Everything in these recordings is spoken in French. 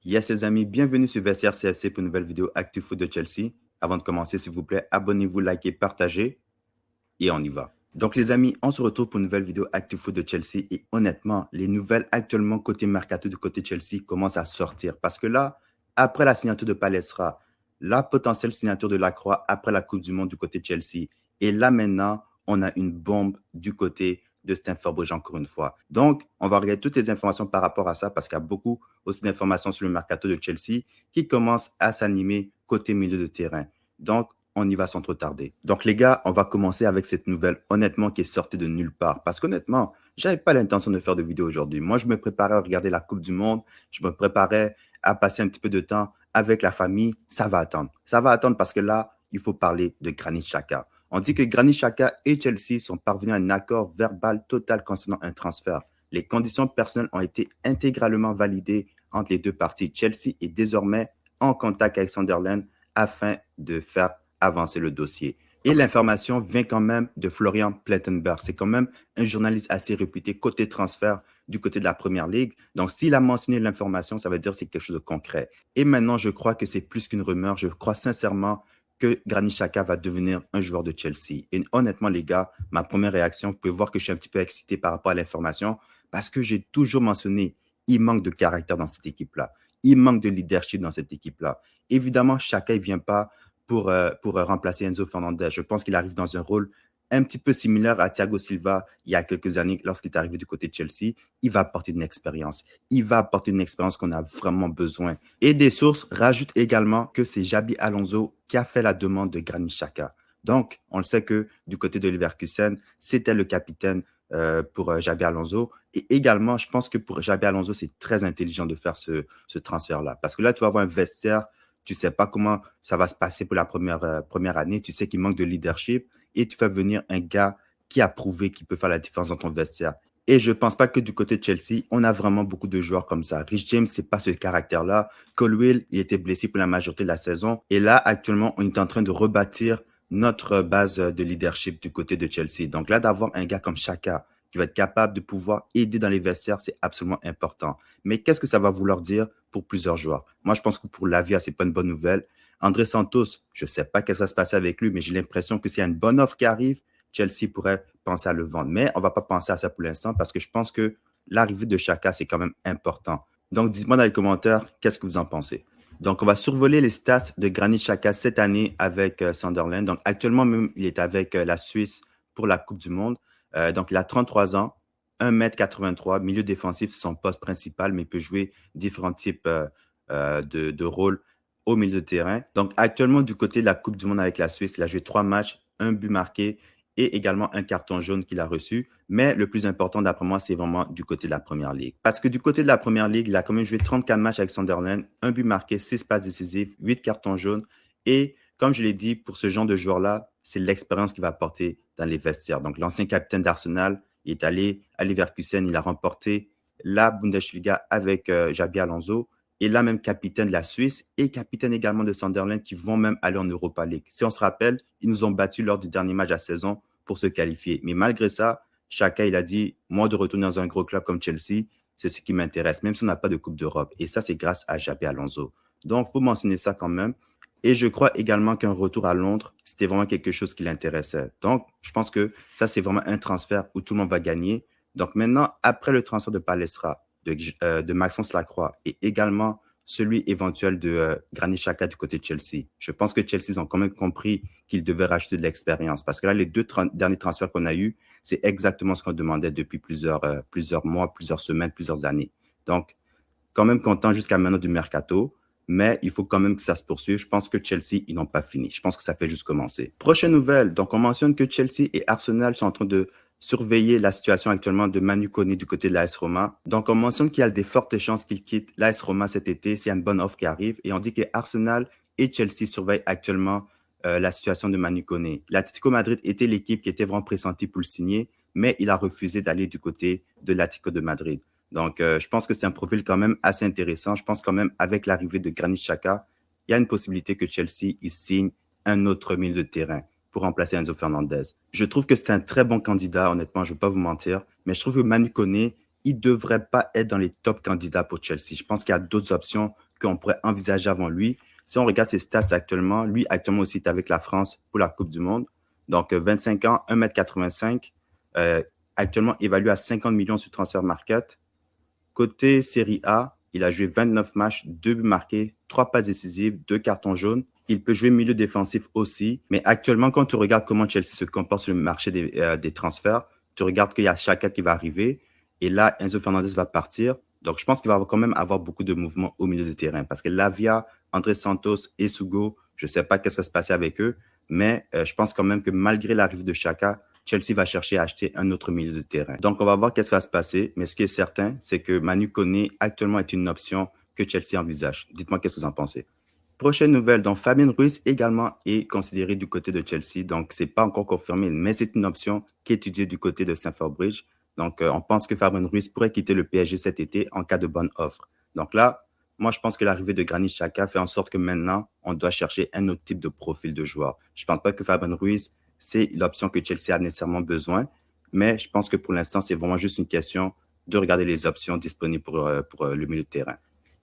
Yes, les amis, bienvenue sur Vestiaire CFC pour une nouvelle vidéo ActuFoot de Chelsea. Avant de commencer, s'il vous plaît, abonnez-vous, likez, partagez et on y va. Donc, les amis, on se retrouve pour une nouvelle vidéo ActuFoot de Chelsea et honnêtement, les nouvelles actuellement côté mercato du côté Chelsea commencent à sortir parce que là, après la signature de Palestra, la potentielle signature de Lacroix après la Coupe du Monde du côté Chelsea et là maintenant, on a une bombe du côté de Stamford Bridge encore une fois. Donc, on va regarder toutes les informations par rapport à ça parce qu'il y a beaucoup aussi d'informations sur le mercato de Chelsea qui commence à s'animer côté milieu de terrain. Donc, on y va sans trop tarder. Donc, les gars, on va commencer avec cette nouvelle, honnêtement, qui est sortie de nulle part. Parce qu'honnêtement, j'avais pas l'intention de faire de vidéo aujourd'hui. Moi, je me préparais à regarder la Coupe du Monde. Je me préparais à passer un petit peu de temps avec la famille. Ça va attendre. Ça va attendre parce que là, il faut parler de Granit Xhaka. On dit que Granit Xhaka et Chelsea sont parvenus à un accord verbal total concernant un transfert. Les conditions personnelles ont été intégralement validées entre les deux parties. Chelsea est désormais en contact avec Sunderland afin de faire avancer le dossier. Et l'information vient quand même de Florian Plettenberg. C'est quand même un journaliste assez réputé côté transfert du côté de la Première Ligue. Donc, s'il a mentionné l'information, ça veut dire que c'est quelque chose de concret. Et maintenant, je crois que c'est plus qu'une rumeur. Je crois sincèrement que Granit Xhaka va devenir un joueur de Chelsea. Et honnêtement, les gars, ma première réaction, vous pouvez voir que je suis un petit peu excité par rapport à l'information parce que j'ai toujours mentionné, il manque de caractère dans cette équipe-là. Il manque de leadership dans cette équipe-là. Évidemment, Xhaka, il ne vient pas pour remplacer Enzo Fernandez. Je pense qu'il arrive dans un rôle un petit peu similaire à Thiago Silva il y a quelques années lorsqu'il est arrivé du côté de Chelsea. Il va apporter une expérience. Il va apporter une expérience qu'on a vraiment besoin. Et des sources rajoutent également que c'est Xabi Alonso qui a fait la demande de Granit Xhaka. Donc, on le sait que du côté de Leverkusen, c'était le capitaine pour Xabi Alonso. Et également, je pense que pour Xabi Alonso, c'est très intelligent de faire ce transfert-là. Parce que là, tu vas avoir un vestiaire, tu ne sais pas comment ça va se passer pour la première année. Tu sais qu'il manque de leadership et tu fais venir un gars qui a prouvé qu'il peut faire la différence dans ton vestiaire. Et je ne pense pas que du côté de Chelsea, on a vraiment beaucoup de joueurs comme ça. Rich James, c'est pas ce caractère-là. Colwill, il était blessé pour la majorité de la saison. Et là, actuellement, on est en train de rebâtir notre base de leadership du côté de Chelsea. Donc là, d'avoir un gars comme Xhaka qui va être capable de pouvoir aider dans les vestiaires, c'est absolument important. Mais qu'est-ce que ça va vouloir dire pour plusieurs joueurs? Moi, je pense que pour Lavia, c'est pas une bonne nouvelle. André Santos, je ne sais pas qu'est-ce qui va se passer avec lui, mais j'ai l'impression que s'il y a une bonne offre qui arrive, Chelsea pourrait penser à le vendre. Mais on ne va pas penser à ça pour l'instant parce que je pense que l'arrivée de Xhaka, c'est quand même important. Donc, dites-moi dans les commentaires, qu'est-ce que vous en pensez? Donc, on va survoler les stats de Granit Xhaka cette année avec Sunderland. Donc, actuellement, même, il est avec la Suisse pour la Coupe du Monde. Donc, il a 33 ans, 1,83 m, milieu défensif, c'est son poste principal, mais il peut jouer différents types de rôles au milieu de terrain. Donc, actuellement, du côté de la Coupe du Monde avec la Suisse, il a joué 3 matchs, un but marqué et également un carton jaune qu'il a reçu. Mais le plus important, d'après moi, c'est vraiment du côté de la Première Ligue. Parce que du côté de la Première Ligue, il a quand même joué 34 matchs avec Sunderland, un but marqué, 6 passes décisives, 8 cartons jaunes. Et comme je l'ai dit, pour ce genre de joueur-là, c'est l'expérience qu'il va apporter dans les vestiaires. Donc, l'ancien capitaine d'Arsenal, il est allé à Leverkusen, il a remporté la Bundesliga avec Xabi Alonso et là même capitaine de la Suisse et capitaine également de Sunderland qui vont même aller en Europa League. Si on se rappelle, ils nous ont battus lors du dernier match de la saison pour se qualifier. Mais malgré ça, Xhaka, il a dit, moi de retourner dans un gros club comme Chelsea, c'est ce qui m'intéresse, même si on n'a pas de Coupe d'Europe. Et ça, c'est grâce à Xabi Alonso. Donc, il faut mentionner ça quand même. Et je crois également qu'un retour à Londres, c'était vraiment quelque chose qui l'intéressait. Donc, je pense que ça, c'est vraiment un transfert où tout le monde va gagner. Donc maintenant, après le transfert de Palestra, de Maxence Lacroix et également celui éventuel de Granit Xhaka du côté de Chelsea, je pense que Chelsea ont quand même compris qu'ils devaient rajouter de l'expérience. Parce que là, les deux derniers transferts qu'on a eus, c'est exactement ce qu'on demandait depuis plusieurs mois, plusieurs semaines, plusieurs années. Donc, quand même content jusqu'à maintenant du mercato, mais il faut quand même que ça se poursuive. Je pense que Chelsea, ils n'ont pas fini. Je pense que ça fait juste commencer. Prochaine nouvelle. Donc, on mentionne que Chelsea et Arsenal sont en train de surveiller la situation actuellement de Manu Kone du côté de l'AS Roma. Donc, on mentionne qu'il y a de fortes chances qu'il quitte l'AS Roma cet été s'il y a une bonne offre qui arrive. Et on dit que Arsenal et Chelsea surveillent actuellement la situation de Manu Kone. L'Atlético Madrid était l'équipe qui était vraiment pressentie pour le signer, mais il a refusé d'aller du côté de l'Atlético de Madrid. Donc, je pense que c'est un profil quand même assez intéressant. Je pense quand même avec l'arrivée de Granit Xhaka, il y a une possibilité que Chelsea il signe un autre milieu de terrain pour remplacer Enzo Fernandez. Je trouve que c'est un très bon candidat, honnêtement, je ne vais pas vous mentir, mais je trouve que Manu Kone, il ne devrait pas être dans les top candidats pour Chelsea. Je pense qu'il y a d'autres options qu'on pourrait envisager avant lui. Si on regarde ses stats actuellement, lui actuellement aussi est avec la France pour la Coupe du Monde. Donc 25 ans, 1,85 m, actuellement évalué à 50 millions sur Transfer Market. Côté Série A, il a joué 29 matchs, 2 buts marqués, 3 passes décisives, 2 cartons jaunes. Il peut jouer milieu défensif aussi. Mais actuellement, quand tu regardes comment Chelsea se comporte sur le marché des transferts, tu regardes qu'il y a Xhaka qui va arriver. Et là, Enzo Fernandez va partir. Donc, je pense qu'il va quand même avoir beaucoup de mouvements au milieu de terrain. Parce que Lavia, André Santos et Sugo, je ne sais pas qu'est-ce qui va se passer avec eux. Mais je pense quand même que malgré l'arrivée de Xhaka, Chelsea va chercher à acheter un autre milieu de terrain. Donc, on va voir qu'est-ce qui va se passer. Mais ce qui est certain, c'est que Manu Koné actuellement est une option que Chelsea envisage. Dites-moi qu'est-ce que vous en pensez. Prochaine nouvelle, donc Fabien Ruiz également est considéré du côté de Chelsea. Donc, ce n'est pas encore confirmé, mais c'est une option qui est étudiée du côté de Stamford Bridge. Donc, on pense que Fabien Ruiz pourrait quitter le PSG cet été en cas de bonne offre. Donc là, moi, je pense que l'arrivée de Granit Xhaka fait en sorte que maintenant, on doit chercher un autre type de profil de joueur. Je ne pense pas que Fabien Ruiz, c'est l'option que Chelsea a nécessairement besoin, mais je pense que pour l'instant, c'est vraiment juste une question de regarder les options disponibles pour le milieu de terrain.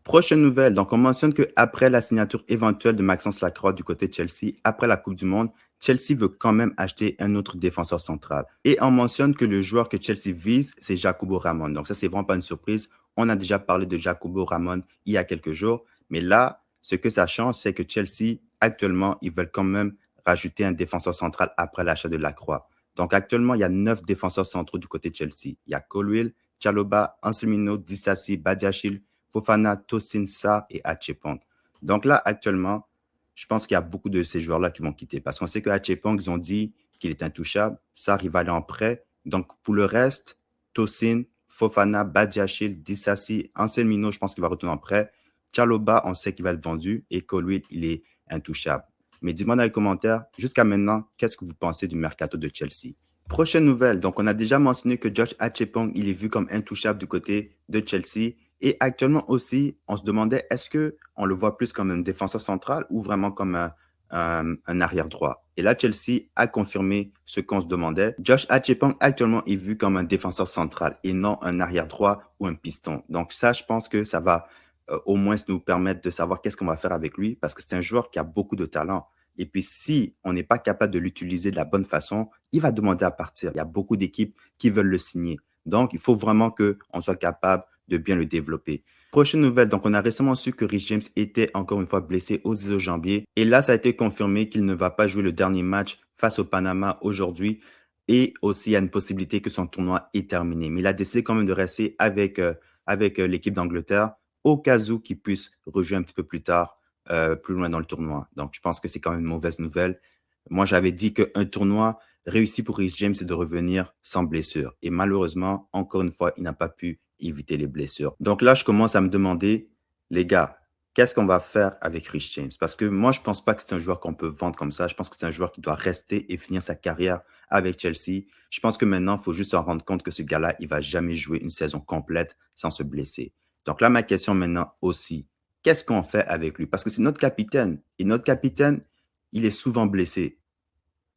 Prochaine nouvelle, donc on mentionne qu'après la signature éventuelle de Maxence Lacroix du côté de Chelsea, après la Coupe du Monde, Chelsea veut quand même acheter un autre défenseur central. Et on mentionne que le joueur que Chelsea vise, c'est Jacobo Ramon. Donc ça, c'est vraiment pas une surprise. On a déjà parlé de Jacobo Ramon il y a quelques jours. Mais là, ce que ça change, c'est que Chelsea, actuellement, ils veulent quand même rajouter un défenseur central après l'achat de Lacroix. Donc actuellement, il y a 9 défenseurs centraux du côté de Chelsea. Il y a Colwill, Chalobah, Anselmino, Disasi, Badiashile, Fofana, Tosin, Sarr et Achepong. Donc là, actuellement, je pense qu'il y a beaucoup de ces joueurs-là qui vont quitter. Parce qu'on sait que Achepong, ils ont dit qu'il est intouchable. Sarr, il va aller en prêt. Donc pour le reste, Tosin, Fofana, Badiashile, Disasi, Anselmino, je pense qu'il va retourner en prêt. Chalobah, on sait qu'il va être vendu. Et Colwill, il est intouchable. Mais dites-moi dans les commentaires, jusqu'à maintenant, qu'est-ce que vous pensez du mercato de Chelsea? Prochaine nouvelle, donc on a déjà mentionné que Josh Achepong, il est vu comme intouchable du côté de Chelsea. Et actuellement aussi, on se demandait, est-ce qu'on le voit plus comme un défenseur central ou vraiment comme un arrière droit? Et là, Chelsea a confirmé ce qu'on se demandait. Josh Achepong actuellement est vu comme un défenseur central et non un arrière droit ou un piston. Donc ça, je pense que ça va au moins nous permettre de savoir qu'est-ce qu'on va faire avec lui parce que c'est un joueur qui a beaucoup de talent. Et puis, si on n'est pas capable de l'utiliser de la bonne façon, il va demander à partir. Il y a beaucoup d'équipes qui veulent le signer. Donc, il faut vraiment qu'on soit capable de bien le développer. Prochaine nouvelle, donc on a récemment su que Reece James était encore une fois blessé aux ischio-jambiers. Et là, ça a été confirmé qu'il ne va pas jouer le dernier match face au Panama aujourd'hui. Et aussi, il y a une possibilité que son tournoi est terminé. Mais il a décidé quand même de rester avec l'équipe d'Angleterre au cas où qu'il puisse rejouer un petit peu plus tard, plus loin dans le tournoi. Donc, je pense que c'est quand même une mauvaise nouvelle. Moi, j'avais dit qu'un tournoi réussi pour Reece James, c'est de revenir sans blessure. Et malheureusement, encore une fois, il n'a pas pu éviter les blessures. Donc là, je commence à me demander, les gars, qu'est-ce qu'on va faire avec Reece James? Parce que moi, je ne pense pas que c'est un joueur qu'on peut vendre comme ça. Je pense que c'est un joueur qui doit rester et finir sa carrière avec Chelsea. Je pense que maintenant, il faut juste se rendre compte que ce gars-là, il ne va jamais jouer une saison complète sans se blesser. Donc là, ma question maintenant aussi, qu'est-ce qu'on fait avec lui? Parce que c'est notre capitaine. Et notre capitaine, il est souvent blessé.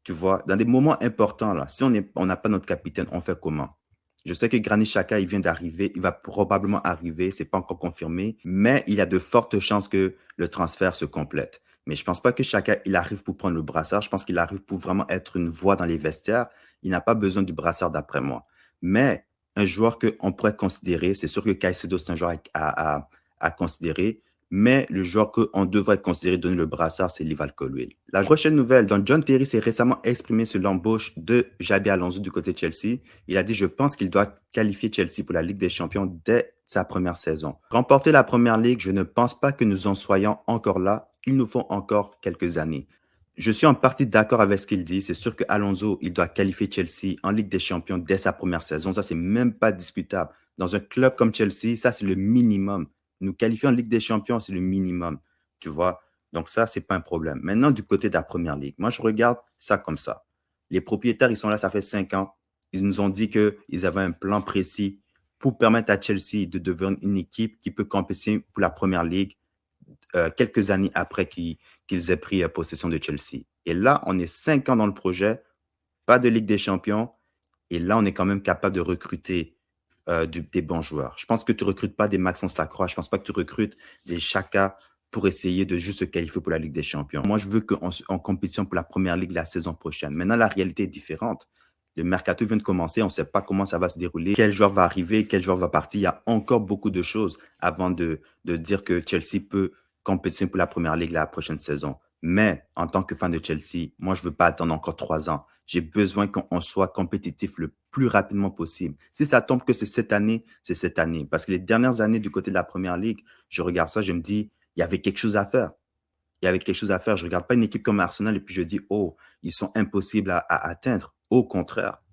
Tu vois, dans des moments importants, là, si on n'a pas notre capitaine, on fait comment? Je sais que Granit Xhaka, il vient d'arriver, il va probablement arriver, c'est pas encore confirmé, mais il y a de fortes chances que le transfert se complète. Mais je pense pas que Xhaka, il arrive pour prendre le brassard, je pense qu'il arrive pour vraiment être une voix dans les vestiaires. Il n'a pas besoin du brassard d'après moi. Mais un joueur qu'on pourrait considérer, c'est sûr que Caicedo, c'est un joueur à considérer, mais le joueur qu'on devrait considérer donner le brassard, c'est Lival Colwill. La prochaine nouvelle, donc John Terry s'est récemment exprimé sur l'embauche de Xabi Alonso du côté de Chelsea. Il a dit, je pense qu'il doit qualifier Chelsea pour la Ligue des Champions dès sa première saison. Remporter la Première Ligue, je ne pense pas que nous en soyons encore là. Il nous faut encore quelques années. Je suis en partie d'accord avec ce qu'il dit. C'est sûr que Alonso, il doit qualifier Chelsea en Ligue des Champions dès sa première saison. Ça, c'est même pas discutable. Dans un club comme Chelsea, ça, c'est le minimum. Nous qualifier en Ligue des Champions, c'est le minimum. Tu vois? Donc ça, c'est pas un problème. Maintenant, du côté de la Première Ligue, moi, je regarde ça comme ça. Les propriétaires, ils sont là, ça fait 5 ans. Ils nous ont dit qu'ils avaient un plan précis pour permettre à Chelsea de devenir une équipe qui peut compétir pour la Première Ligue quelques années après qu'ils aient pris possession de Chelsea. Et là, on est 5 ans dans le projet, pas de Ligue des Champions. Et là, on est quand même capable de recruter des bons joueurs. Je pense que tu recrutes pas des Maxence Lacroix. Je pense pas que tu recrutes des Chaka pour essayer de juste se qualifier pour la Ligue des Champions. Moi, je veux qu'on soit en compétition pour la première ligue la saison prochaine. Maintenant, la réalité est différente. Le mercato vient de commencer, on ne sait pas comment ça va se dérouler, quel joueur va arriver, quel joueur va partir. Il y a encore beaucoup de choses avant de dire que Chelsea peut compétition pour la première ligue la prochaine saison. Mais en tant que fan de Chelsea, moi, je ne veux pas attendre encore 3 ans. J'ai besoin qu'on soit compétitif le plus rapidement possible. Si ça tombe que c'est cette année, c'est cette année. Parce que les dernières années du côté de la première ligue, je regarde ça, je me dis, il y avait quelque chose à faire. Il y avait quelque chose à faire. Je ne regarde pas une équipe comme Arsenal et puis je dis, oh, ils sont impossibles à atteindre. Au contraire.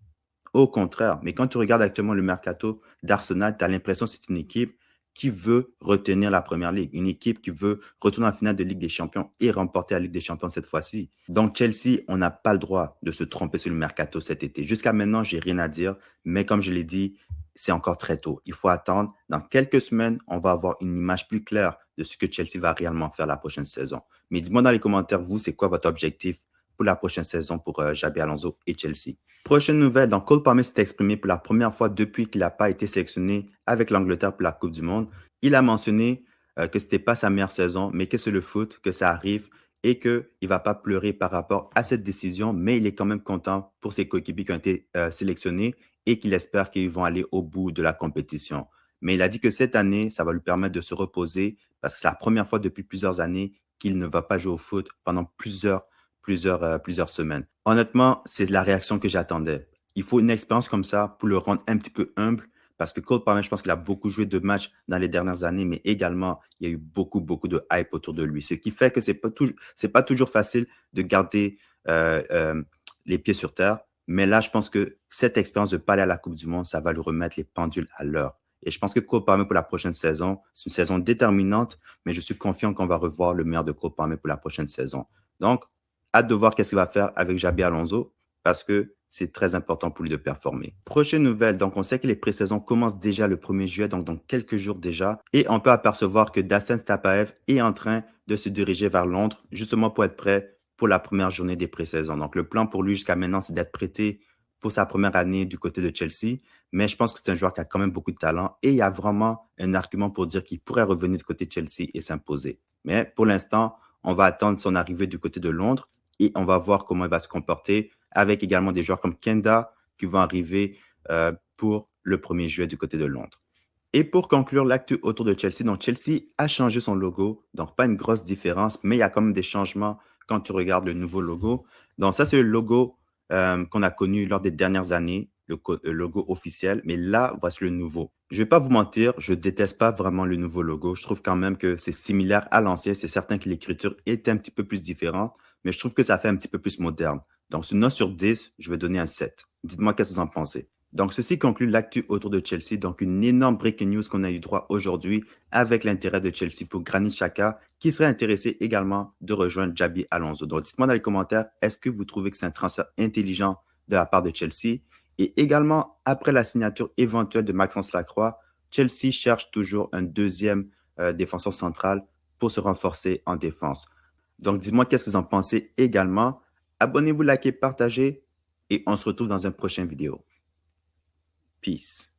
Au contraire. Mais quand tu regardes actuellement le mercato d'Arsenal, tu as l'impression que c'est une équipe qui veut retenir la première ligue. Une équipe qui veut retourner en finale de Ligue des Champions et remporter la Ligue des Champions cette fois-ci. Donc, Chelsea, on n'a pas le droit de se tromper sur le mercato cet été. Jusqu'à maintenant, j'ai rien à dire. Mais comme je l'ai dit, c'est encore très tôt. Il faut attendre. Dans quelques semaines, on va avoir une image plus claire de ce que Chelsea va réellement faire la prochaine saison. Mais dis-moi dans les commentaires, vous, c'est quoi votre objectif pour la prochaine saison pour Xabi Alonso et Chelsea? Prochaine nouvelle, donc Cole Palmer s'est exprimé pour la première fois depuis qu'il n'a pas été sélectionné avec l'Angleterre pour la Coupe du Monde. Il a mentionné que ce n'était pas sa meilleure saison, mais que c'est le foot, que ça arrive et qu'il ne va pas pleurer par rapport à cette décision, mais il est quand même content pour ses coéquipiers qui ont été sélectionnés et qu'il espère qu'ils vont aller au bout de la compétition. Mais il a dit que cette année, ça va lui permettre de se reposer parce que c'est la première fois depuis plusieurs années qu'il ne va pas jouer au foot pendant plusieurs semaines. Honnêtement, c'est la réaction que j'attendais. Il faut une expérience comme ça pour le rendre un petit peu humble parce que Cole Palmer, je pense qu'il a beaucoup joué de matchs dans les dernières années, mais également, il y a eu beaucoup de hype autour de lui. Ce qui fait que c'est pas toujours facile de garder les pieds sur terre. Mais là, je pense que cette expérience de ne pas aller à la Coupe du Monde, ça va lui remettre les pendules à l'heure. Et je pense que Cole Palmer pour la prochaine saison, c'est une saison déterminante, mais je suis confiant qu'on va revoir le meilleur de Cole Palmer pour la prochaine saison. Donc, hâte de voir qu'est-ce qu'il va faire avec Xabi Alonso parce que c'est très important pour lui de performer. Prochaine nouvelle, donc on sait que les pré-saisons commencent déjà le 1er juillet, donc dans quelques jours déjà, et on peut apercevoir que Dassin Stapaev est en train de se diriger vers Londres, justement pour être prêt pour la première journée des pré-saisons. Donc le plan pour lui jusqu'à maintenant, c'est d'être prêté pour sa première année du côté de Chelsea, mais je pense que c'est un joueur qui a quand même beaucoup de talent et il y a vraiment un argument pour dire qu'il pourrait revenir du côté de Chelsea et s'imposer. Mais pour l'instant, on va attendre son arrivée du côté de Londres et on va voir comment il va se comporter avec également des joueurs comme Kenda qui vont arriver pour le 1er juillet du côté de Londres. Et pour conclure l'actu autour de Chelsea, donc Chelsea a changé son logo, donc pas une grosse différence, mais il y a quand même des changements quand tu regardes le nouveau logo. Donc ça, c'est le logo qu'on a connu lors des dernières années, le logo officiel, mais là, voici le nouveau. Je ne vais pas vous mentir, je ne déteste pas vraiment le nouveau logo. Je trouve quand même que c'est similaire à l'ancien. C'est certain que l'écriture est un petit peu plus différente, mais je trouve que ça fait un petit peu plus moderne. Donc, sur une note sur 10, je vais donner un 7. Dites-moi qu'est-ce que vous en pensez. Donc, ceci conclut l'actu autour de Chelsea. Donc, une énorme breaking news qu'on a eu droit aujourd'hui avec l'intérêt de Chelsea pour Granit Xhaka, qui serait intéressé également de rejoindre Xabi Alonso. Donc, dites-moi dans les commentaires, est-ce que vous trouvez que c'est un transfert intelligent de la part de Chelsea? Et également, après la signature éventuelle de Maxence Lacroix, Chelsea cherche toujours un deuxième défenseur central pour se renforcer en défense. Donc, dites-moi qu'est-ce que vous en pensez également. Abonnez-vous, likez, partagez et on se retrouve dans une prochaine vidéo. Peace.